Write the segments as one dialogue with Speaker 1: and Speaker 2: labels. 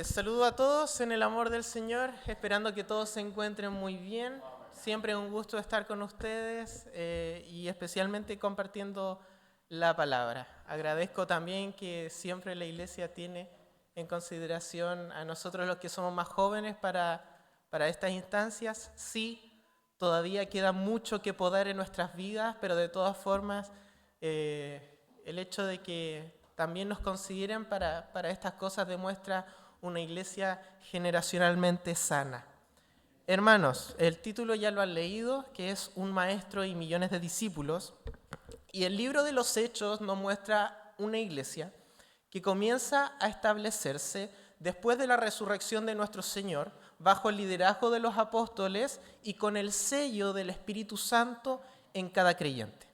Speaker 1: Saludo a todos en el amor del Señor, esperando que todos se encuentren muy bien. Siempre un gusto estar con ustedes y especialmente compartiendo la palabra. Agradezco también que siempre la Iglesia tiene en consideración a nosotros los que somos más jóvenes para estas instancias. Sí, todavía queda mucho que podar en nuestras vidas, pero de todas formas el hecho de que también nos consideren para estas cosas demuestra una iglesia generacionalmente sana. Hermanos, el título ya lo han leído, que es Un maestro y millones de discípulos, y el libro de los Hechos nos muestra una iglesia que comienza a establecerse después de la resurrección de nuestro Señor, bajo el liderazgo de los apóstoles y con el sello del Espíritu Santo en cada creyente.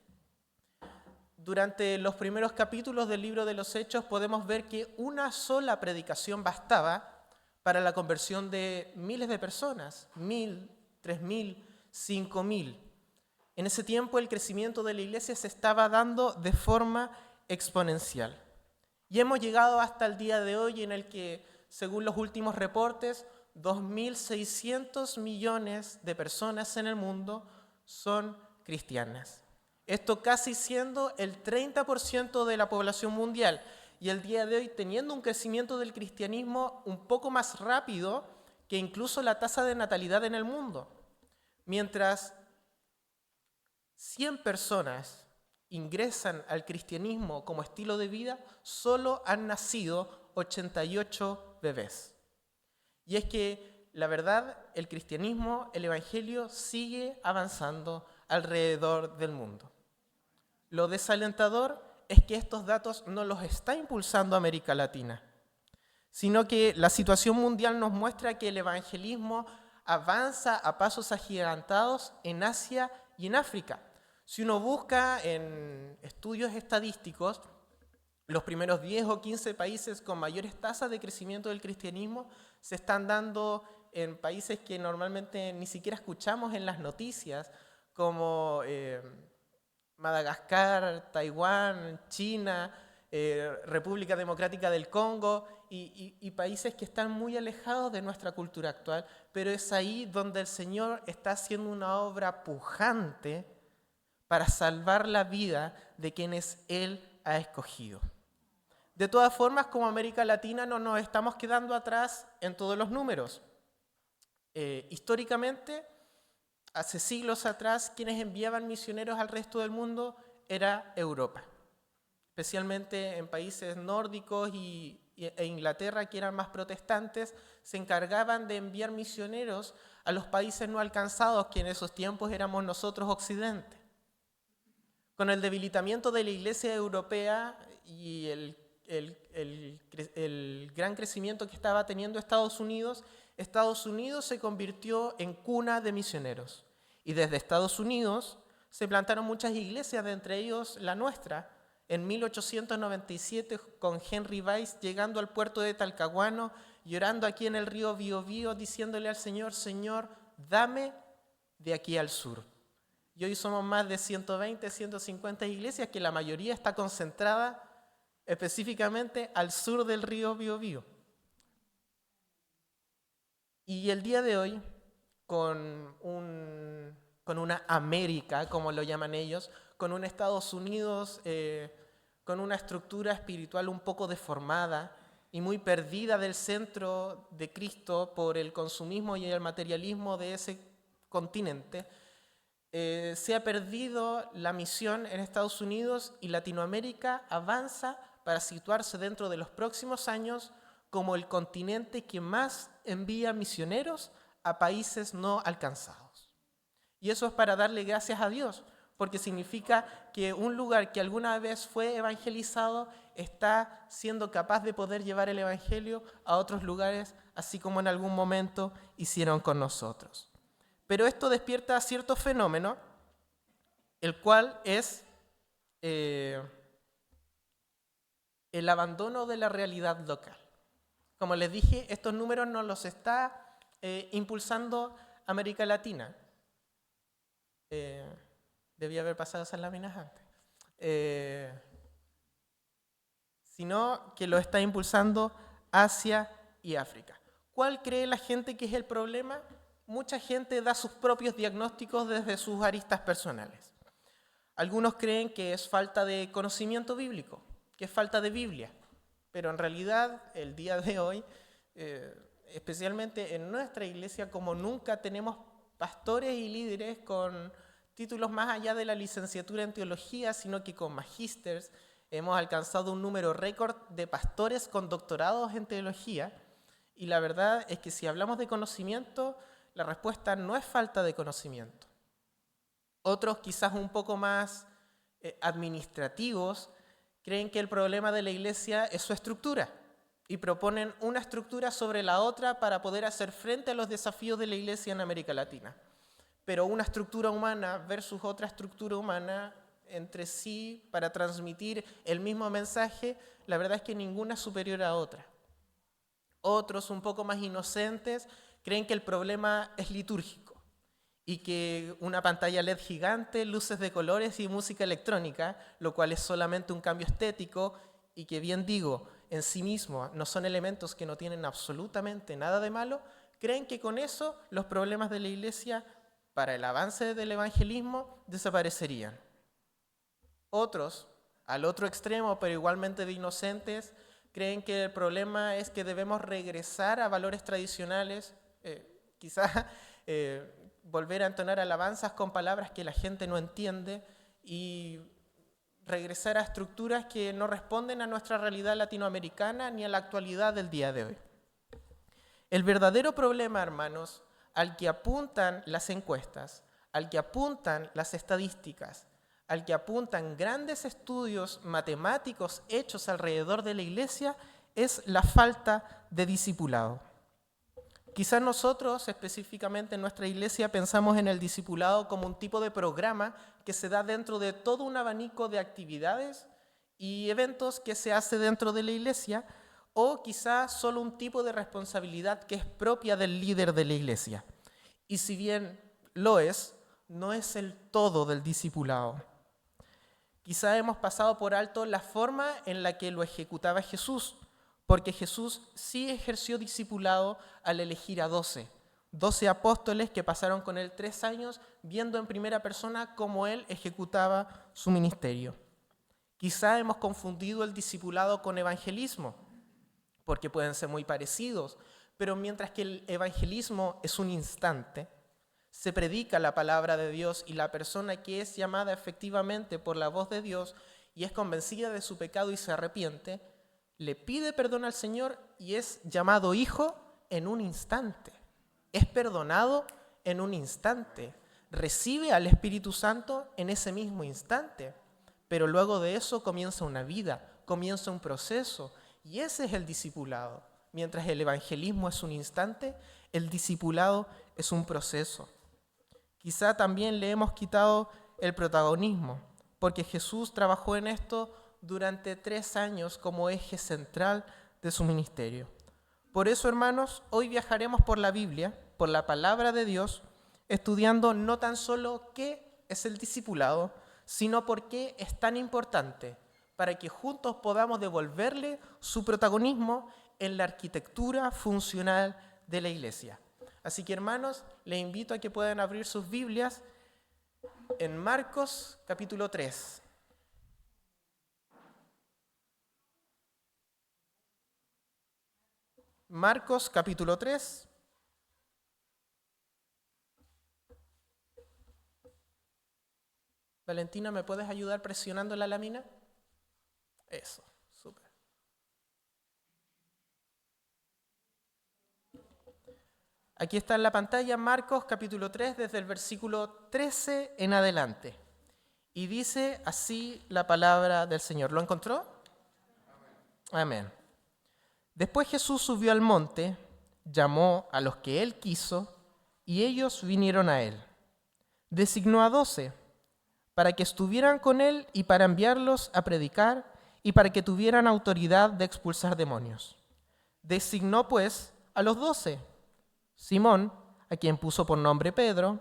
Speaker 1: Durante los primeros capítulos del libro de los Hechos podemos ver que una sola predicación bastaba para la conversión de miles de personas, 1,000, 3,000, 5,000. En ese tiempo el crecimiento de la iglesia se estaba dando de forma exponencial. Y hemos llegado hasta el día de hoy en el que, según los últimos reportes, 2.600 millones de personas en el mundo son cristianas. Esto casi siendo el 30% de la población mundial. Y el día de hoy teniendo un crecimiento del cristianismo un poco más rápido que incluso la tasa de natalidad en el mundo. Mientras 100 personas ingresan al cristianismo como estilo de vida, solo han nacido 88 bebés. Y es que, la verdad, el cristianismo, el evangelio, sigue avanzando alrededor del mundo. Lo desalentador es que estos datos no los está impulsando América Latina, sino que la situación mundial nos muestra que el evangelismo avanza a pasos agigantados en Asia y en África. Si uno busca en estudios estadísticos, los primeros 10 o 15 países con mayores tasas de crecimiento del cristianismo se están dando en países que normalmente ni siquiera escuchamos en las noticias, como Madagascar, Taiwán, China, República Democrática del Congo y países que están muy alejados de nuestra cultura actual, pero es ahí donde el Señor está haciendo una obra pujante para salvar la vida de quienes Él ha escogido. De todas formas, como América Latina no nos estamos quedando atrás en todos los números. Históricamente, hace siglos atrás, quienes enviaban misioneros al resto del mundo era Europa, especialmente en países nórdicos e Inglaterra, que eran más protestantes, se encargaban de enviar misioneros a los países no alcanzados, que en esos tiempos éramos nosotros Occidente. Con el debilitamiento de la Iglesia europea y el gran crecimiento que estaba teniendo Estados Unidos se convirtió en cuna de misioneros. Y desde Estados Unidos se plantaron muchas iglesias, de entre ellos la nuestra, en 1897 con Henry Weiss llegando al puerto de Talcahuano, llorando aquí en el río Biobío, diciéndole al Señor, Señor, dame de aquí al sur. Y hoy somos más de 120, 150 iglesias, que la mayoría está concentrada específicamente al sur del río Biobío. Y el día de hoy, con una América, como lo llaman ellos, con un Estados Unidos con una estructura espiritual un poco deformada y muy perdida del centro de Cristo por el consumismo y el materialismo de ese continente, se ha perdido la misión en Estados Unidos y Latinoamérica avanza para situarse dentro de los próximos años como el continente que más envía misioneros a países no alcanzados. Y eso es para darle gracias a Dios, porque significa que un lugar que alguna vez fue evangelizado está siendo capaz de poder llevar el evangelio a otros lugares, así como en algún momento hicieron con nosotros. Pero esto despierta cierto fenómeno, el cual es el abandono de la realidad local. Como les dije, estos números nos los está impulsando América Latina. Debía haber pasado esas láminas antes. Sino que lo está impulsando Asia y África. ¿Cuál cree la gente que es el problema? Mucha gente da sus propios diagnósticos desde sus aristas personales. Algunos creen que es falta de conocimiento bíblico, que es falta de Biblia, pero en realidad el día de hoy, especialmente en nuestra iglesia, como nunca tenemos pastores y líderes con títulos más allá de la licenciatura en teología, sino que con magísters. Hemos alcanzado un número récord de pastores con doctorados en teología, y la verdad es que si hablamos de conocimiento, la respuesta no es falta de conocimiento. Otros, quizás un poco más administrativos, creen que el problema de la iglesia es su estructura y proponen una estructura sobre la otra para poder hacer frente a los desafíos de la iglesia en América Latina. Pero una estructura humana versus otra estructura humana entre sí para transmitir el mismo mensaje, la verdad es que ninguna es superior a otra. Otros, un poco más inocentes, creen que el problema es litúrgico y que una pantalla LED gigante, luces de colores y música electrónica, lo cual es solamente un cambio estético y que, bien digo, en sí mismo no son elementos que no tienen absolutamente nada de malo, creen que con eso los problemas de la iglesia para el avance del evangelismo desaparecerían. Otros, al otro extremo, pero igualmente de inocentes, creen que el problema es que debemos regresar a valores tradicionales, quizás volver a entonar alabanzas con palabras que la gente no entiende y regresar a estructuras que no responden a nuestra realidad latinoamericana ni a la actualidad del día de hoy. El verdadero problema, hermanos, al que apuntan las encuestas, al que apuntan las estadísticas, al que apuntan grandes estudios matemáticos hechos alrededor de la iglesia, es la falta de discipulado. Quizás nosotros, específicamente en nuestra iglesia, pensamos en el discipulado como un tipo de programa que se da dentro de todo un abanico de actividades y eventos que se hace dentro de la iglesia, o quizás solo un tipo de responsabilidad que es propia del líder de la iglesia. Y si bien lo es, no es el todo del discipulado. Quizás hemos pasado por alto la forma en la que lo ejecutaba Jesús, porque Jesús sí ejerció discipulado al elegir a 12 apóstoles que pasaron con él 3 años viendo en primera persona cómo él ejecutaba su ministerio. Quizá hemos confundido el discipulado con evangelismo, porque pueden ser muy parecidos, pero mientras que el evangelismo es un instante, se predica la palabra de Dios y la persona que es llamada efectivamente por la voz de Dios y es convencida de su pecado y se arrepiente, le pide perdón al Señor y es llamado hijo en un instante. Es perdonado en un instante. Recibe al Espíritu Santo en ese mismo instante. Pero luego de eso comienza una vida, comienza un proceso. Y ese es el discipulado. Mientras el evangelismo es un instante, el discipulado es un proceso. Quizá también le hemos quitado el protagonismo, porque Jesús trabajó en esto durante 3 años como eje central de su ministerio. Por eso, hermanos, hoy viajaremos por la Biblia, por la palabra de Dios, estudiando no tan solo qué es el discipulado, sino por qué es tan importante, para que juntos podamos devolverle su protagonismo en la arquitectura funcional de la iglesia. Así que, hermanos, les invito a que puedan abrir sus Biblias en Marcos capítulo 3. Marcos capítulo 3. Valentina, ¿me puedes ayudar presionando la lámina? Eso, súper. Aquí está en la pantalla Marcos capítulo 3 desde el versículo 13 en adelante. Y dice así la palabra del Señor. ¿Lo encontró? Amén. Después Jesús subió al monte, llamó a los que él quiso, y ellos vinieron a él. Designó a 12, para que estuvieran con él y para enviarlos a predicar, y para que tuvieran autoridad de expulsar demonios. Designó pues a los 12, Simón, a quien puso por nombre Pedro,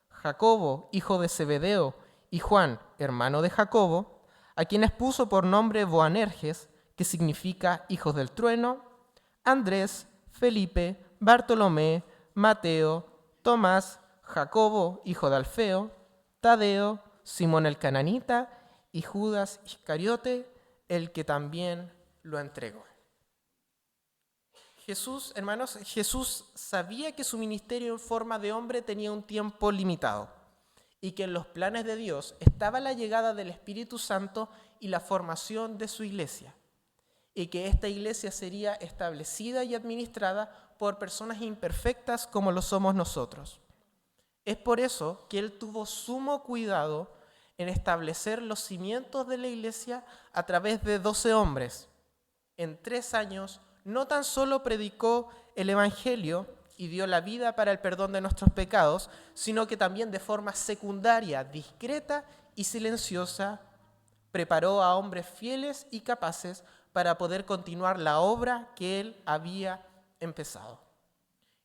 Speaker 1: Jacobo, hijo de Zebedeo, y Juan, hermano de Jacobo, a quienes puso por nombre Boanerges, que significa hijos del trueno, Andrés, Felipe, Bartolomé, Mateo, Tomás, Jacobo, hijo de Alfeo, Tadeo, Simón el cananita y Judas Iscariote, el que también lo entregó. Jesús, hermanos, Jesús sabía que su ministerio en forma de hombre tenía un tiempo limitado y que en los planes de Dios estaba la llegada del Espíritu Santo y la formación de su iglesia, y que esta iglesia sería establecida y administrada por personas imperfectas como lo somos nosotros. Es por eso que Él tuvo sumo cuidado en establecer los cimientos de la iglesia a través de 12 hombres. En 3 años no tan solo predicó el Evangelio y dio la vida para el perdón de nuestros pecados, sino que también de forma secundaria, discreta y silenciosa, preparó a hombres fieles y capaces para poder continuar la obra que Él había empezado.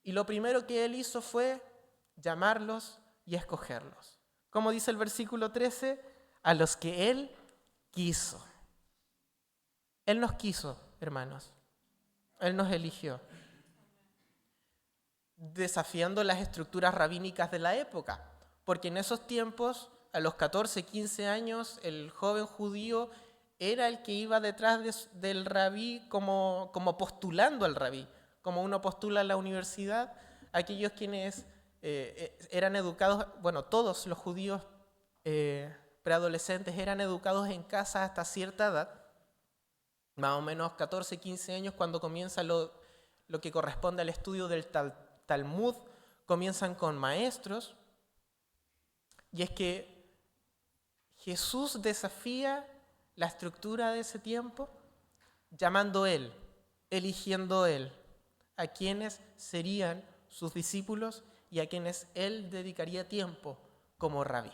Speaker 1: Y lo primero que Él hizo fue llamarlos y escogerlos. Como dice el versículo 13, a los que Él quiso. Él nos quiso, hermanos. Él nos eligió, desafiando las estructuras rabínicas de la época, porque en esos tiempos, a los 14, 15 años, el joven judío era el que iba detrás del rabí como postulando al rabí, como uno postula en la universidad. Aquellos quienes eran educados, bueno, todos los judíos preadolescentes eran educados en casa hasta cierta edad, más o menos 14, 15 años, cuando comienza lo que corresponde al estudio del Talmud, comienzan con maestros. Y es que Jesús desafía la estructura de ese tiempo, llamando Él, eligiendo Él, a quienes serían sus discípulos y a quienes Él dedicaría tiempo como rabí.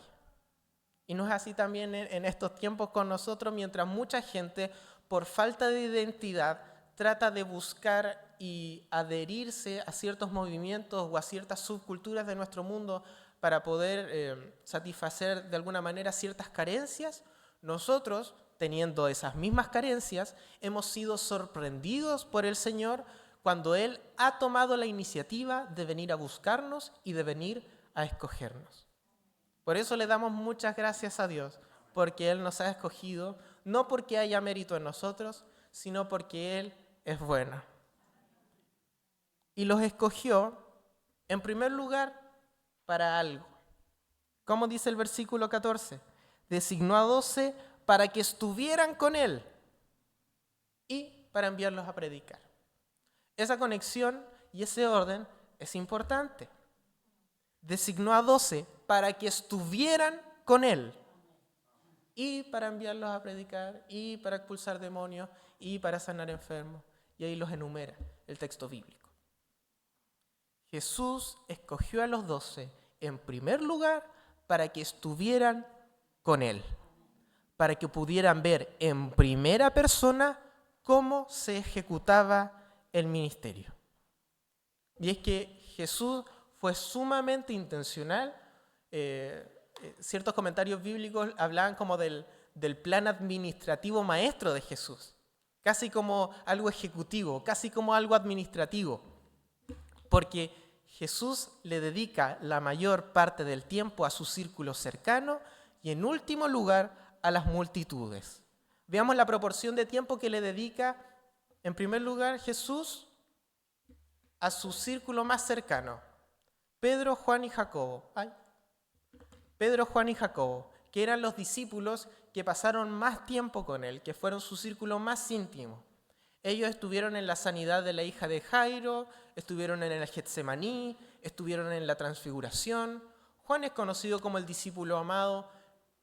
Speaker 1: Y no es así también en estos tiempos con nosotros, mientras mucha gente, por falta de identidad, trata de buscar y adherirse a ciertos movimientos o a ciertas subculturas de nuestro mundo para poder satisfacer de alguna manera ciertas carencias. Nosotros, teniendo esas mismas carencias, hemos sido sorprendidos por el Señor cuando Él ha tomado la iniciativa de venir a buscarnos y de venir a escogernos. Por eso le damos muchas gracias a Dios, porque Él nos ha escogido, no porque haya mérito en nosotros, sino porque Él es bueno. Y los escogió, en primer lugar, para algo. ¿Cómo dice el versículo 14? Designó a 12 para que estuvieran con Él y para enviarlos a predicar. Esa conexión y ese orden es importante. Designó a 12 para que estuvieran con Él y para enviarlos a predicar y para expulsar demonios y para sanar enfermos. Y ahí los enumera el texto bíblico. Jesús escogió a los 12 en primer lugar para que estuvieran con Él, para que pudieran ver en primera persona cómo se ejecutaba el ministerio. Y es que Jesús fue sumamente intencional. Ciertos comentarios bíblicos hablaban como del plan administrativo maestro de Jesús, casi como algo ejecutivo, casi como algo administrativo, porque Jesús le dedica la mayor parte del tiempo a su círculo cercano y en último lugar a las multitudes. Veamos la proporción de tiempo que le dedica en primer lugar Jesús a su círculo más cercano, Pedro, Juan y Jacobo. Pedro, Juan y Jacobo, que eran los discípulos que pasaron más tiempo con él, que fueron su círculo más íntimo. Ellos estuvieron en la sanidad de la hija de Jairo, estuvieron en el Getsemaní, estuvieron en la transfiguración. Juan es conocido como el discípulo amado.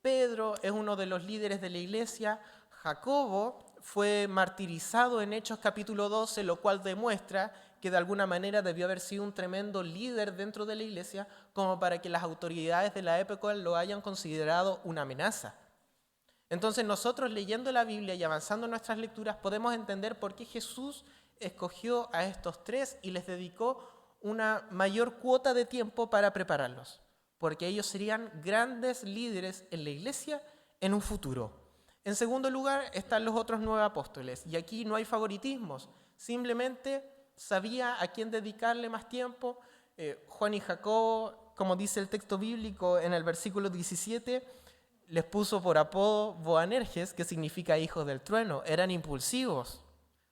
Speaker 1: Pedro es uno de los líderes de la iglesia. Jacobo fue martirizado en Hechos capítulo 12, lo cual demuestra que de alguna manera debió haber sido un tremendo líder dentro de la iglesia, como para que las autoridades de la época lo hayan considerado una amenaza. Entonces nosotros, leyendo la Biblia y avanzando en nuestras lecturas, podemos entender por qué Jesús escogió a estos 3 y les dedicó una mayor cuota de tiempo para prepararlos, porque ellos serían grandes líderes en la iglesia en un futuro. En segundo lugar están los otros 9 apóstoles, y aquí no hay favoritismos, simplemente sabía a quién dedicarle más tiempo. Juan y Jacobo, como dice el texto bíblico en el versículo 17, les puso por apodo Boanerges, que significa hijos del trueno. Eran impulsivos.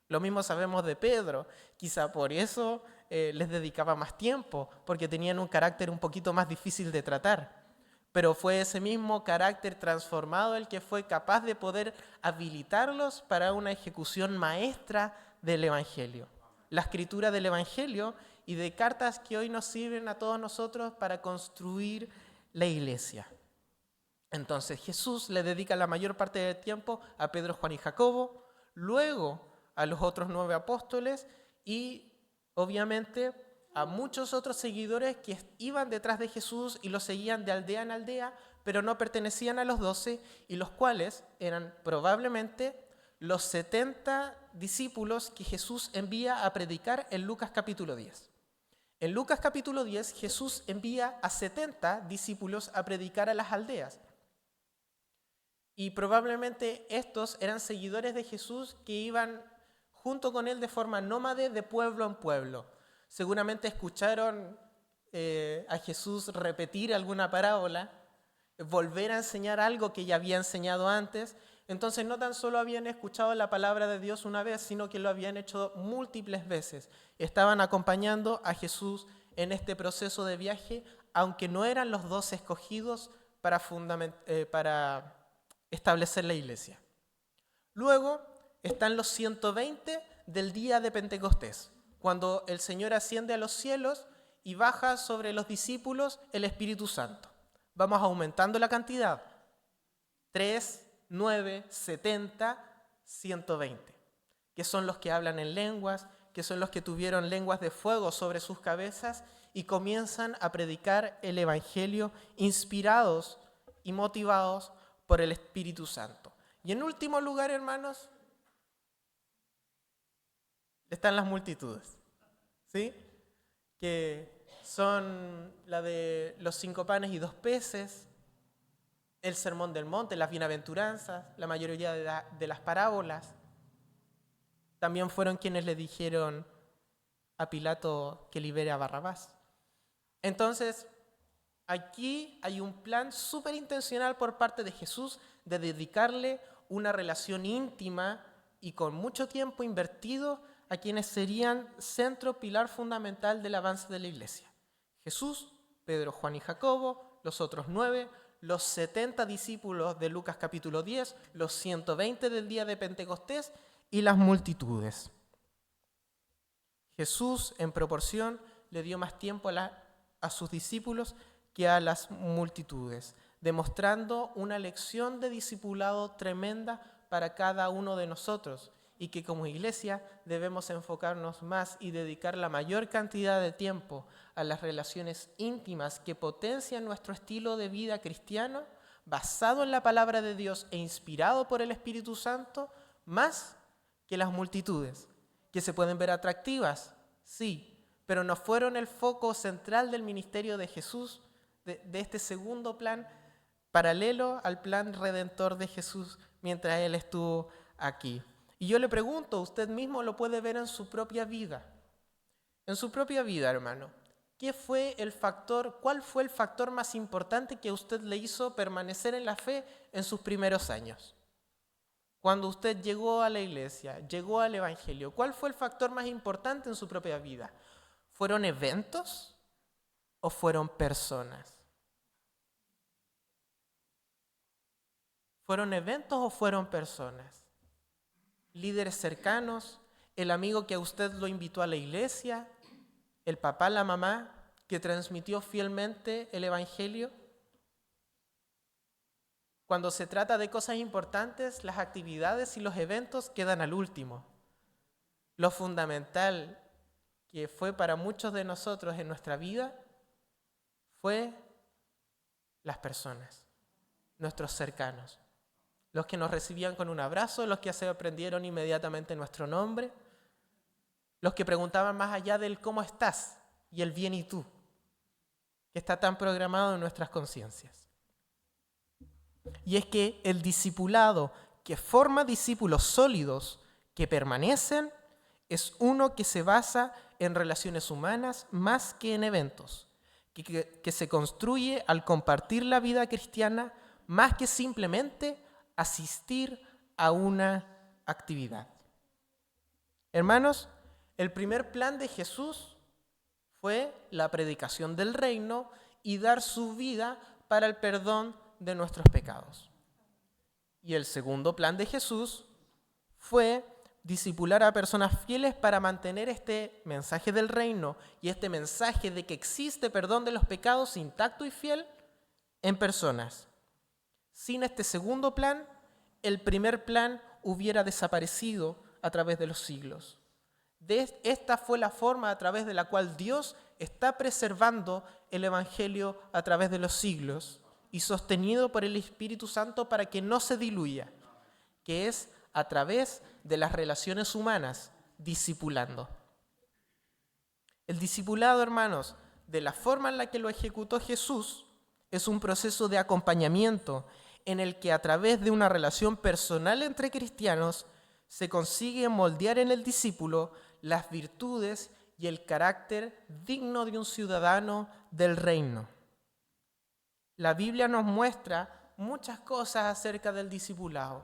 Speaker 1: Lo mismo sabemos de Pedro. Quizá por eso les dedicaba más tiempo, porque tenían un carácter un poquito más difícil de tratar. Pero fue ese mismo carácter transformado el que fue capaz de poder habilitarlos para una ejecución maestra del Evangelio. La escritura del Evangelio y de cartas que hoy nos sirven a todos nosotros para construir la iglesia. Entonces Jesús le dedica la mayor parte del tiempo a Pedro, Juan y Jacobo, luego a los otros 9 apóstoles y obviamente a muchos otros seguidores que iban detrás de Jesús y lo seguían de aldea en aldea, pero no pertenecían a los 12 y los cuales eran probablemente los 70 discípulos que Jesús envía a predicar en Lucas capítulo 10. En Lucas capítulo 10 Jesús envía a 70 discípulos a predicar a las aldeas. Y probablemente estos eran seguidores de Jesús que iban junto con él de forma nómade de pueblo en pueblo. Seguramente escucharon a Jesús repetir alguna parábola, volver a enseñar algo que ya había enseñado antes. Entonces no tan solo habían escuchado la palabra de Dios una vez, sino que lo habían hecho múltiples veces. Estaban acompañando a Jesús en este proceso de viaje, aunque no eran los 12 escogidos para establecer la iglesia. Luego están los 120 del día de Pentecostés, cuando el Señor asciende a los cielos y baja sobre los discípulos el Espíritu Santo. Vamos aumentando la cantidad. 3, 9, 70, 120, que son los que hablan en lenguas, que son los que tuvieron lenguas de fuego sobre sus cabezas y comienzan a predicar el Evangelio inspirados y motivados por el Espíritu Santo. Y en último lugar, hermanos, están las multitudes, ¿sí? Que son la de los 5 panes y 2 peces, el sermón del monte, las bienaventuranzas, la mayoría de las parábolas. También fueron quienes le dijeron a Pilato que libere a Barrabás. Entonces, aquí hay un plan súper intencional por parte de Jesús de dedicarle una relación íntima y con mucho tiempo invertido a quienes serían centro, pilar fundamental del avance de la iglesia. Jesús, Pedro, Juan y Jacobo, los otros 9, los 70 discípulos de Lucas capítulo 10, los 120 del día de Pentecostés y las multitudes. Jesús, en proporción, le dio más tiempo a sus discípulos que a las multitudes, demostrando una lección de discipulado tremenda para cada uno de nosotros y que como iglesia debemos enfocarnos más y dedicar la mayor cantidad de tiempo a las relaciones íntimas que potencian nuestro estilo de vida cristiano, basado en la palabra de Dios e inspirado por el Espíritu Santo, más que las multitudes, que se pueden ver atractivas, sí, pero no fueron el foco central del ministerio de Jesús, de este segundo plan paralelo al plan redentor de Jesús mientras Él estuvo aquí. Y yo le pregunto, usted mismo lo puede ver en su propia vida. En su propia vida, hermano. ¿Cuál fue el factor más importante que a usted le hizo permanecer en la fe en sus primeros años? Cuando usted llegó a la iglesia, llegó al Evangelio, ¿cuál fue el factor más importante en su propia vida? ¿Fueron eventos o fueron personas? ¿Fueron eventos o fueron personas? Líderes cercanos, el amigo que a usted lo invitó a la iglesia, el papá, la mamá que transmitió fielmente el Evangelio. Cuando se trata de cosas importantes, las actividades y los eventos quedan al último. Lo fundamental que fue para muchos de nosotros en nuestra vida fue las personas, nuestros cercanos. Los que nos recibían con un abrazo, los que se aprendieron inmediatamente nuestro nombre, los que preguntaban más allá del cómo estás y el bien y tú, que está tan programado en nuestras conciencias. Y es que el discipulado que forma discípulos sólidos que permanecen Es uno que se basa en relaciones humanas más que en eventos, que se construye al compartir la vida cristiana más que simplemente asistir a una actividad. Hermanos, el primer plan de Jesús fue la predicación del reino y dar su vida para el perdón de nuestros pecados. Y el segundo plan de Jesús fue discipular a personas fieles para mantener este mensaje del reino y este mensaje de que existe perdón de los pecados intacto y fiel en personas. Sin este segundo plan, el primer plan hubiera desaparecido a través de los siglos. Esta fue la forma a través de la cual Dios está preservando el Evangelio a través de los siglos y sostenido por el Espíritu Santo para que no se diluya, que es a través de las relaciones humanas, discipulando. El discipulado, hermanos, de la forma en la que lo ejecutó Jesús, es un proceso de acompañamiento en el que a través de una relación personal entre cristianos se consigue moldear en el discípulo las virtudes y el carácter digno de un ciudadano del reino. La Biblia nos muestra muchas cosas acerca del discipulado.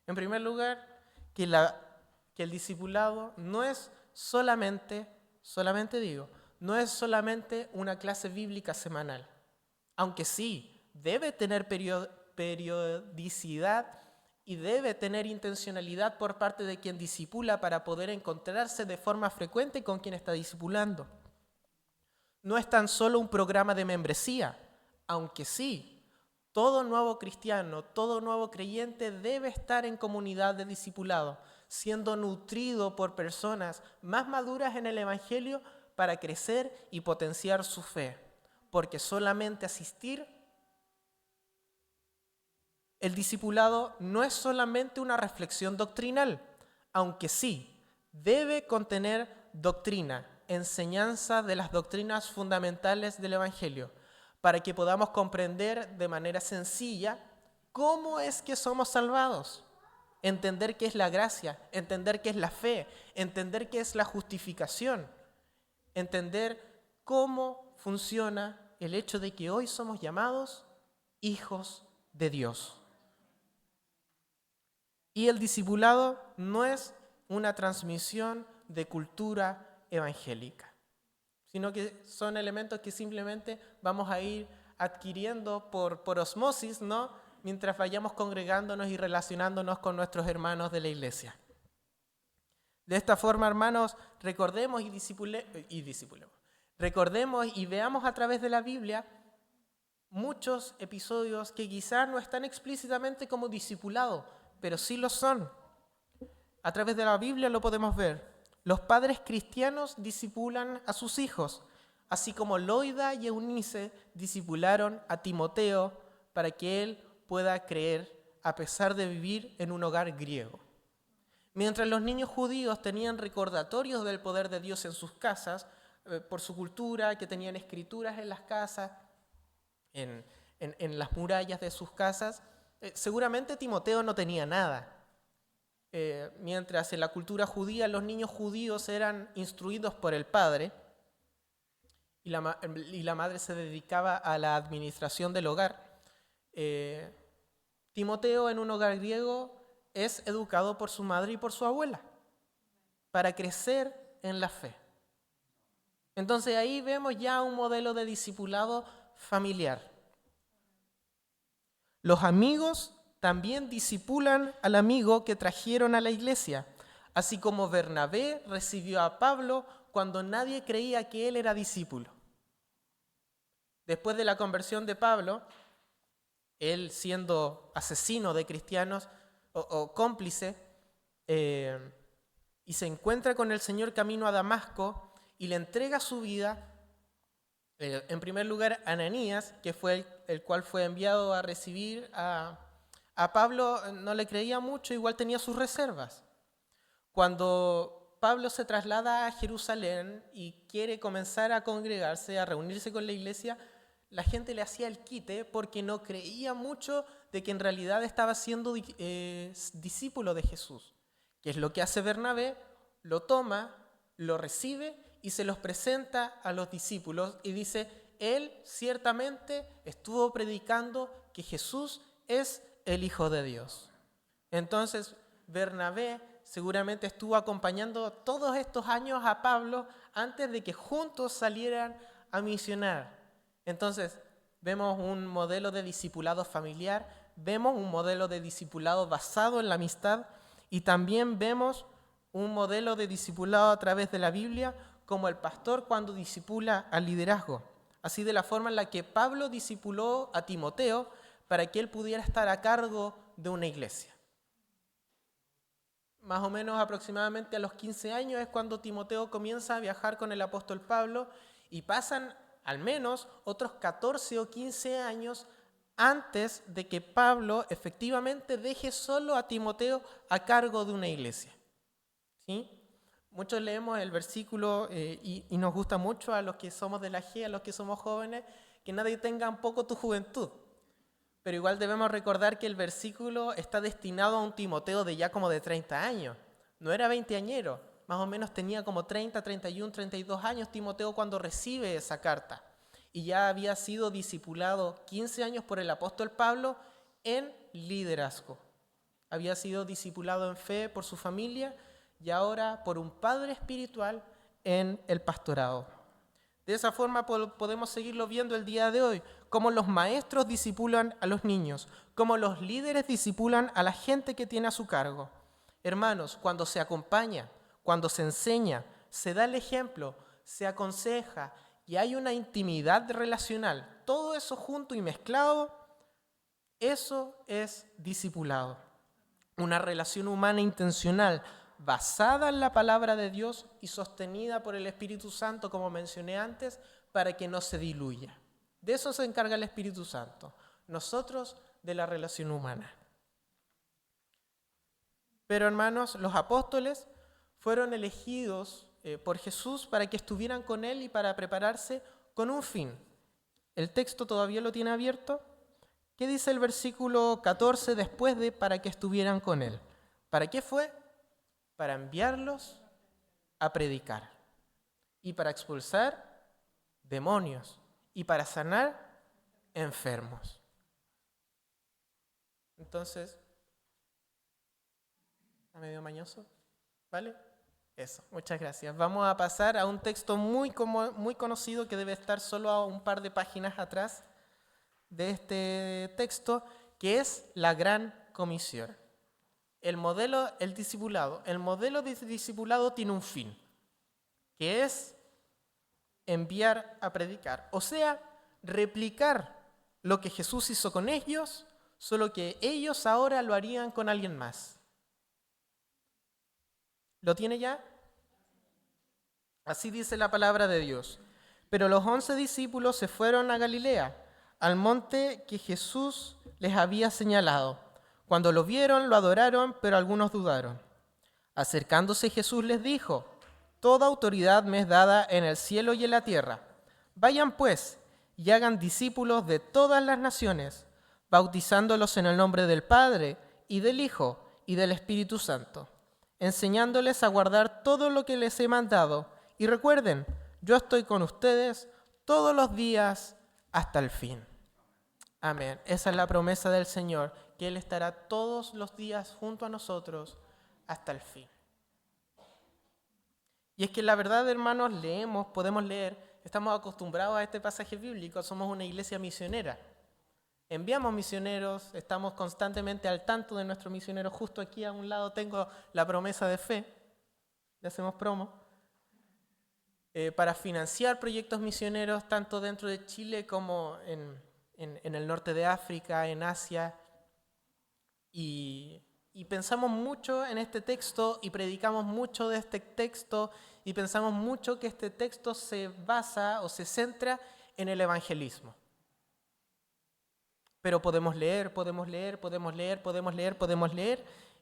Speaker 1: En primer lugar, que el discipulado no es no es solamente una clase bíblica semanal, aunque sí debe tener periodicidad y debe tener intencionalidad por parte de quien discipula para poder encontrarse de forma frecuente con quien está discipulando. No es tan solo un programa de membresía, aunque sí, todo nuevo cristiano, todo nuevo creyente debe estar en comunidad de discipulado, siendo nutrido por personas más maduras en el Evangelio para crecer y potenciar su fe, porque solamente asistir. El discipulado no es solamente una reflexión doctrinal, aunque sí, debe contener doctrina, enseñanza de las doctrinas fundamentales del Evangelio, para que podamos comprender de manera sencilla cómo es que somos salvados, entender qué es la gracia, entender qué es la fe, entender qué es la justificación, entender cómo funciona el hecho de que hoy somos llamados hijos de Dios. Y el discipulado no es una transmisión de cultura evangélica, sino que son elementos que simplemente vamos a ir adquiriendo por osmosis, ¿no? Mientras vayamos congregándonos y relacionándonos con nuestros hermanos de la iglesia. De esta forma, hermanos, recordemos y discipulemos. Recordemos y veamos a través de la Biblia muchos episodios que quizás no están explícitamente como discipulado, pero sí lo son. A través de la Biblia lo podemos ver. Los padres cristianos discipulan a sus hijos, así como Loida y Eunice discipularon a Timoteo para que él pueda creer a pesar de vivir en un hogar griego. Mientras los niños judíos tenían recordatorios del poder de Dios en sus casas, por su cultura, que tenían escrituras en las casas, en las murallas de sus casas, seguramente Timoteo no tenía nada. Mientras en la cultura judía los niños judíos eran instruidos por el padre y la madre se dedicaba a la administración del hogar, Timoteo en un hogar griego es educado por su madre y por su abuela para crecer en la fe. Entonces ahí vemos ya un modelo de discipulado familiar. Los amigos también discipulan al amigo que trajeron a la iglesia, así como Bernabé recibió a Pablo cuando nadie creía que él era discípulo. Después de la conversión de Pablo, él siendo asesino de cristianos o cómplice, y se encuentra con el Señor camino a Damasco y le entrega su vida, en primer lugar a Ananías, que fue el cual fue enviado a recibir a Pablo. No le creía mucho, igual tenía sus reservas. Cuando Pablo se traslada a Jerusalén y quiere comenzar a congregarse, a reunirse con la iglesia, la gente le hacía el quite porque no creía mucho de que en realidad estaba siendo discípulo de Jesús. ¿Qué es lo que hace Bernabé? lo toma, lo recibe y se los presenta a los discípulos y dice, él ciertamente estuvo predicando que Jesús es el Hijo de Dios. Entonces, Bernabé seguramente estuvo acompañando todos estos años a Pablo antes de que juntos salieran a misionar. Entonces, vemos un modelo de discipulado familiar, vemos un modelo de discipulado basado en la amistad y también vemos un modelo de discipulado a través de la Biblia como el pastor cuando discipula al liderazgo. Así de la forma en la que Pablo discipuló a Timoteo para que él pudiera estar a cargo de una iglesia. Más o menos aproximadamente a los 15 años es cuando Timoteo comienza a viajar con el apóstol Pablo y pasan al menos otros 14 o 15 años antes de que Pablo efectivamente deje solo a Timoteo a cargo de una iglesia. ¿Sí? Muchos leemos el versículo y nos gusta mucho a los que somos de la G, a los que somos jóvenes, que nadie tenga un poco tu juventud. Pero igual debemos recordar que el versículo está destinado a un Timoteo de ya como de 30 años. No era veinteañero, más o menos tenía como 30, 31, 32 años Timoteo cuando recibe esa carta. Y ya había sido discipulado 15 años por el apóstol Pablo en liderazgo. Había sido discipulado en fe por su familia y ahora por un padre espiritual en el pastorado. De esa forma podemos seguirlo viendo el día de hoy, cómo los maestros discipulan a los niños, cómo los líderes discipulan a la gente que tiene a su cargo. Hermanos, cuando se acompaña, cuando se enseña, se da el ejemplo, se aconseja y hay una intimidad relacional, todo eso junto y mezclado, eso es discipulado. Una relación humana intencional, basada en la palabra de Dios y sostenida por el Espíritu Santo, como mencioné antes, para que no se diluya. De eso se encarga el Espíritu Santo, nosotros de la relación humana. Pero hermanos, los apóstoles fueron elegidos por Jesús para que estuvieran con Él y para prepararse con un fin. El texto todavía lo tiene abierto. ¿Qué dice el versículo 14 después de para que estuvieran con Él? ¿Para qué fue? Para enviarlos a predicar y para expulsar demonios y para sanar enfermos. Entonces, ¿está medio mañoso? ¿Vale? Eso, muchas gracias. Vamos a pasar a un texto muy conocido que debe estar solo a un par de páginas atrás de este texto, que es la Gran Comisión. El modelo de discipulado tiene un fin, que es enviar a predicar. O sea, replicar lo que Jesús hizo con ellos, solo que ellos ahora lo harían con alguien más. ¿Lo tiene ya? Así dice la palabra de Dios. Pero los 11 discípulos se fueron a Galilea, al monte que Jesús les había señalado. Cuando lo vieron, lo adoraron, pero algunos dudaron. Acercándose Jesús les dijo: Toda autoridad me es dada en el cielo y en la tierra. Vayan pues y hagan discípulos de todas las naciones, bautizándolos en el nombre del Padre y del Hijo y del Espíritu Santo, enseñándoles a guardar todo lo que les he mandado. Y recuerden, yo estoy con ustedes todos los días hasta el fin. Amén. Esa es la promesa del Señor, que Él estará todos los días junto a nosotros hasta el fin. Y es que la verdad, hermanos, podemos leer, estamos acostumbrados a este pasaje bíblico, somos una iglesia misionera. Enviamos misioneros, estamos constantemente al tanto de nuestros misioneros. Justo aquí a un lado tengo la promesa de fe, le hacemos promo, para financiar proyectos misioneros tanto dentro de Chile como en el norte de África, en Asia. Y pensamos mucho en este texto y predicamos mucho de este texto y pensamos mucho que este texto se basa o se centra en el evangelismo. Pero podemos leer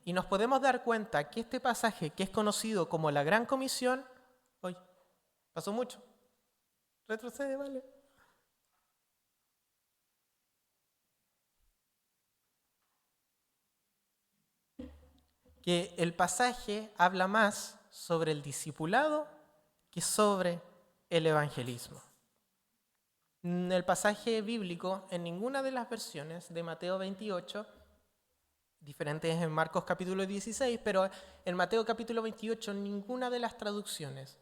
Speaker 1: y nos podemos dar cuenta que este pasaje, que es conocido como la Gran Comisión, hoy pasó mucho. Retrocede, vale. Que el pasaje habla más sobre el discipulado que sobre el evangelismo. En el pasaje bíblico, en ninguna de las versiones de Mateo 28, diferente es en Marcos capítulo 16, pero en Mateo capítulo 28 ninguna de las traducciones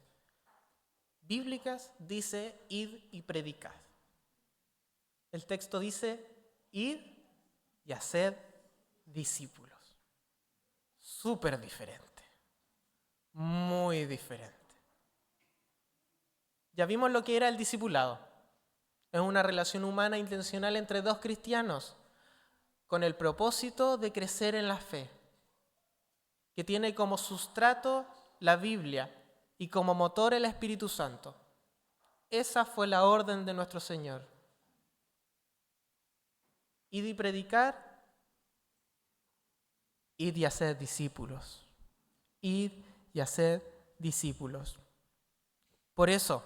Speaker 1: bíblicas dice id y predicad. El texto dice id y haced discípulos. Súper diferente, muy diferente. Ya vimos lo que era el discipulado. Es una relación humana intencional entre dos cristianos con el propósito de crecer en la fe, que tiene como sustrato la Biblia y como motor el Espíritu Santo. Esa fue la orden de nuestro Señor. Id y predicar, id y hacer discípulos. Id y hacer discípulos. Por eso,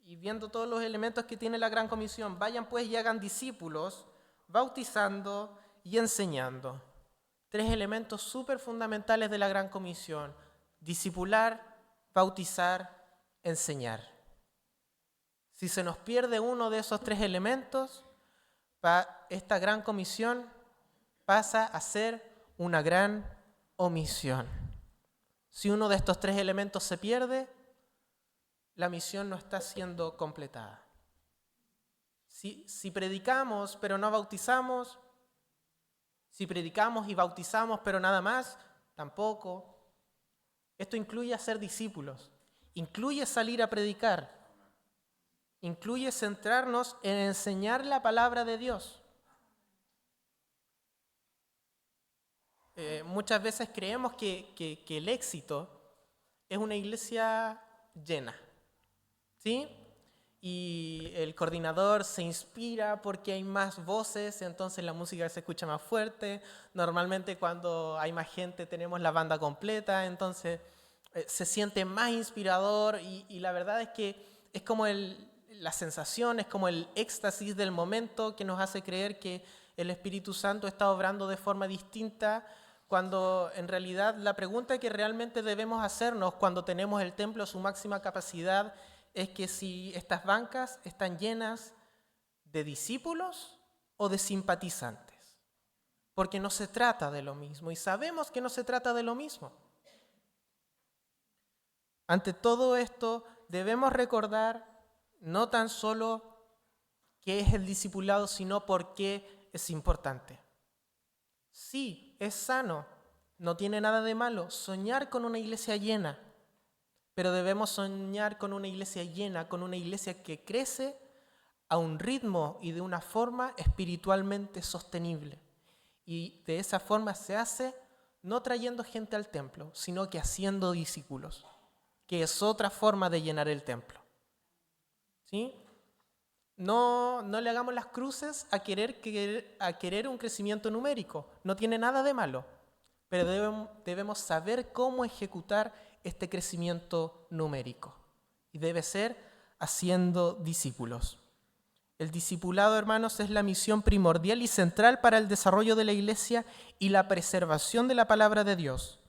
Speaker 1: y viendo todos los elementos que tiene la Gran Comisión, vayan pues y hagan discípulos, bautizando y enseñando. 3 elementos súper fundamentales de la Gran Comisión: discipular, bautizar, enseñar. Si se nos pierde uno de esos 3 elementos, esta Gran Comisión pasa a ser una gran omisión. Si uno de estos 3 elementos se pierde, la misión no está siendo completada. Si predicamos pero no bautizamos, si predicamos y bautizamos pero nada más, tampoco. Esto incluye hacer discípulos, incluye salir a predicar, incluye centrarnos en enseñar la palabra de Dios. Muchas veces creemos que el éxito es una iglesia llena, ¿sí? Y el coordinador se inspira porque hay más voces, entonces la música se escucha más fuerte. Normalmente cuando hay más gente tenemos la banda completa, entonces se siente más inspirador y la verdad es que es como la sensación, es como el éxtasis del momento que nos hace creer que el Espíritu Santo está obrando de forma distinta, cuando en realidad la pregunta que realmente debemos hacernos cuando tenemos el templo a su máxima capacidad es que si estas bancas están llenas de discípulos o de simpatizantes. Porque no se trata de lo mismo y sabemos que no se trata de lo mismo. Ante todo esto debemos recordar no tan solo qué es el discipulado, sino por qué es importante. Sí, es sano, no tiene nada de malo soñar con una iglesia llena, pero debemos soñar con una iglesia llena, con una iglesia que crece a un ritmo y de una forma espiritualmente sostenible. Y de esa forma se hace no trayendo gente al templo, sino que haciendo discípulos, que es otra forma de llenar el templo. ¿Sí? No le hagamos las cruces a querer un crecimiento numérico. No tiene nada de malo, pero debemos saber cómo ejecutar este crecimiento numérico. Y debe ser haciendo discípulos. El discipulado, hermanos, es la misión primordial y central para el desarrollo de la iglesia y la preservación de la palabra de Dios.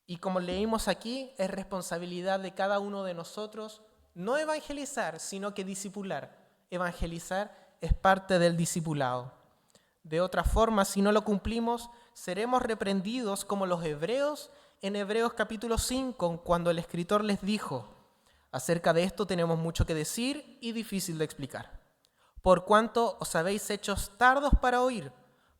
Speaker 1: Y como leímos aquí, es responsabilidad de cada uno de nosotros no evangelizar, sino que discipular. Evangelizar es parte del discipulado. De otra forma, si no lo cumplimos, seremos reprendidos como los hebreos en Hebreos capítulo 5, cuando el escritor les dijo: acerca de esto tenemos mucho que decir y difícil de explicar. Por cuanto os habéis hecho tardos para oír,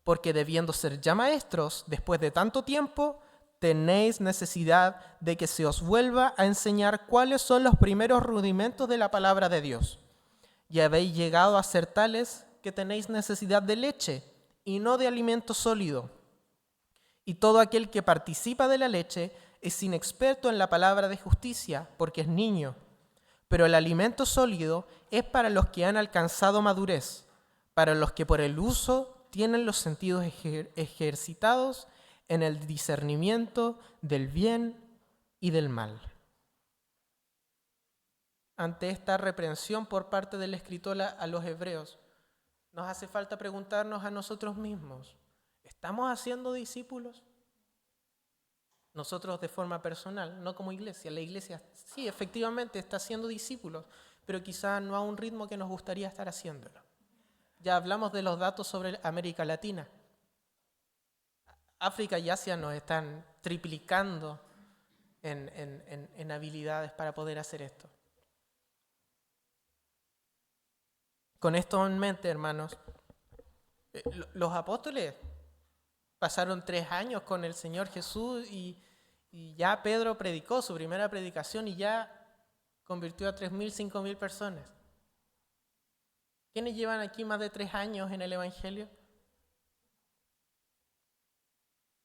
Speaker 1: porque debiendo ser ya maestros, después de tanto tiempo, tenéis necesidad de que se os vuelva a enseñar cuáles son los primeros rudimentos de la palabra de Dios. Y habéis llegado a ser tales que tenéis necesidad de leche y no de alimento sólido. Y todo aquel que participa de la leche es inexperto en la palabra de justicia, porque es niño. Pero el alimento sólido es para los que han alcanzado madurez, para los que por el uso tienen los sentidos ejercitados en el discernimiento del bien y del mal. Ante esta reprensión por parte del escritor a los hebreos, nos hace falta preguntarnos a nosotros mismos: ¿estamos haciendo discípulos? nosotros de forma personal, no como iglesia. La iglesia sí, efectivamente está haciendo discípulos, pero quizá no a un ritmo que nos gustaría estar haciéndolo. Ya hablamos de los datos sobre América Latina. África y Asia nos están triplicando en habilidades para poder hacer esto. Con esto en mente, hermanos, los apóstoles pasaron 3 años con el Señor Jesús y ya Pedro predicó su primera predicación y ya convirtió a 3.000, 5.000 personas. ¿Quiénes llevan aquí más de 3 años en el Evangelio?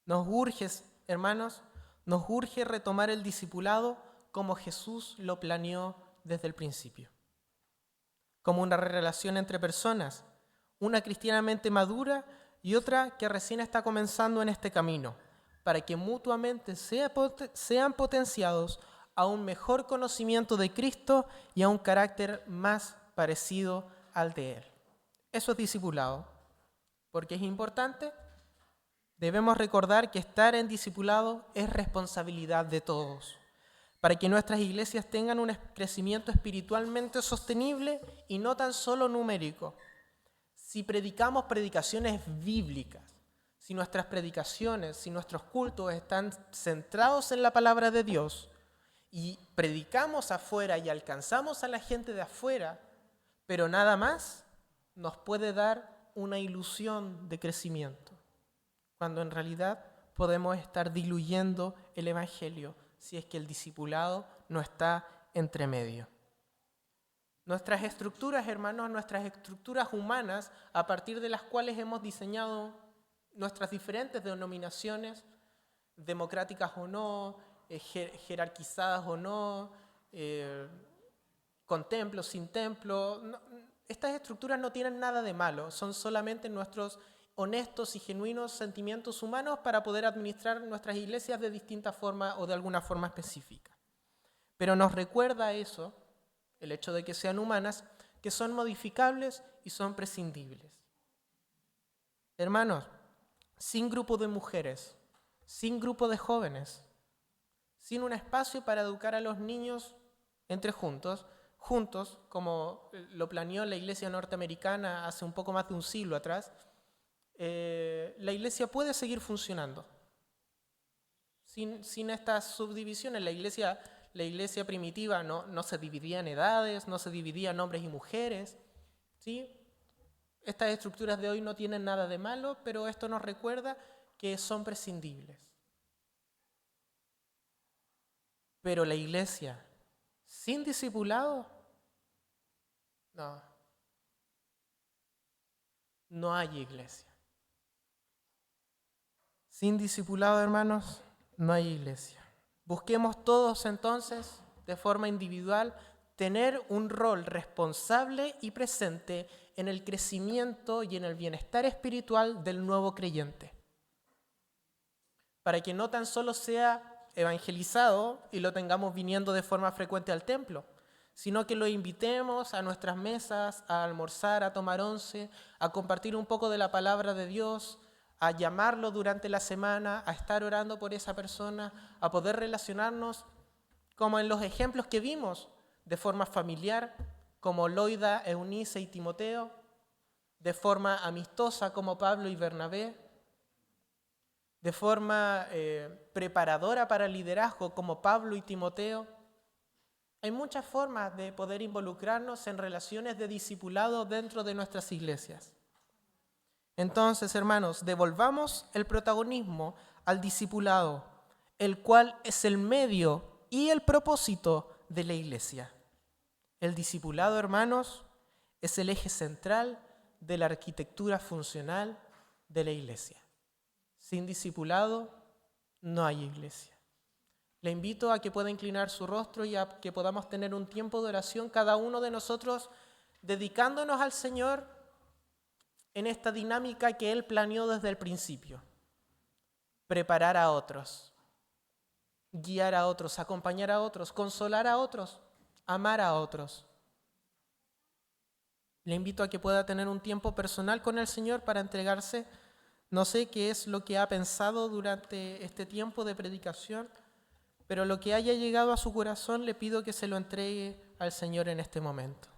Speaker 1: Nos urge, hermanos, nos urge retomar el discipulado como Jesús lo planeó desde el principio. Como una relación entre personas, una cristianamente madura y otra que recién está comenzando en este camino, para que mutuamente sean potenciados a un mejor conocimiento de Cristo y a un carácter más parecido al de Él. Eso es discipulado. ¿Por qué es importante? Debemos recordar que estar en discipulado es responsabilidad de todos, para que nuestras iglesias tengan un crecimiento espiritualmente sostenible y no tan solo numérico. Si predicamos predicaciones bíblicas, si nuestras predicaciones, si nuestros cultos están centrados en la palabra de Dios y predicamos afuera y alcanzamos a la gente de afuera, pero nada más, nos puede dar una ilusión de crecimiento, cuando en realidad podemos estar diluyendo el Evangelio si es que el discipulado no está entre medio. Nuestras estructuras, hermanos, nuestras estructuras humanas, a partir de las cuales hemos diseñado nuestras diferentes denominaciones, democráticas o no, jerarquizadas o no, con templo, sin templo, estas estructuras no tienen nada de malo, son solamente nuestros honestos y genuinos sentimientos humanos para poder administrar nuestras iglesias de distinta forma o de alguna forma específica. Pero nos recuerda eso, el hecho de que sean humanas, que son modificables y son prescindibles. Hermanos, sin grupo de mujeres, sin grupo de jóvenes, sin un espacio para educar a los niños entre juntos, como lo planeó la iglesia norteamericana hace un poco más de un siglo atrás, la iglesia puede seguir funcionando. Sin estas subdivisiones, la iglesia primitiva no se dividía en edades, no se dividía en hombres y mujeres, ¿sí? Estas estructuras de hoy no tienen nada de malo, pero esto nos recuerda que son prescindibles. Pero la iglesia sin discipulado, no hay iglesia. Sin discipulado, hermanos, no hay iglesia. Busquemos todos entonces, de forma individual, tener un rol responsable y presente en el crecimiento y en el bienestar espiritual del nuevo creyente, para que no tan solo sea evangelizado y lo tengamos viniendo de forma frecuente al templo, sino que lo invitemos a nuestras mesas, a almorzar, a tomar once, a compartir un poco de la palabra de Dios, a llamarlo durante la semana, a estar orando por esa persona, a poder relacionarnos como en los ejemplos que vimos, de forma familiar, como Loida, Eunice y Timoteo, de forma amistosa como Pablo y Bernabé, de forma preparadora para el liderazgo como Pablo y Timoteo. Hay muchas formas de poder involucrarnos en relaciones de discipulado dentro de nuestras iglesias. Entonces, hermanos, devolvamos el protagonismo al discipulado, el cual es el medio y el propósito de la iglesia. El discipulado, hermanos, es el eje central de la arquitectura funcional de la iglesia. Sin discipulado no hay iglesia. Le invito a que pueda inclinar su rostro y a que podamos tener un tiempo de oración cada uno de nosotros, dedicándonos al Señor en esta dinámica que Él planeó desde el principio. Preparar a otros, guiar a otros, acompañar a otros, consolar a otros, amar a otros. Le invito a que pueda tener un tiempo personal con el Señor para entregarse No sé qué es lo que ha pensado durante este tiempo de predicación, pero lo que haya llegado a su corazón le pido que se lo entregue al Señor en este momento.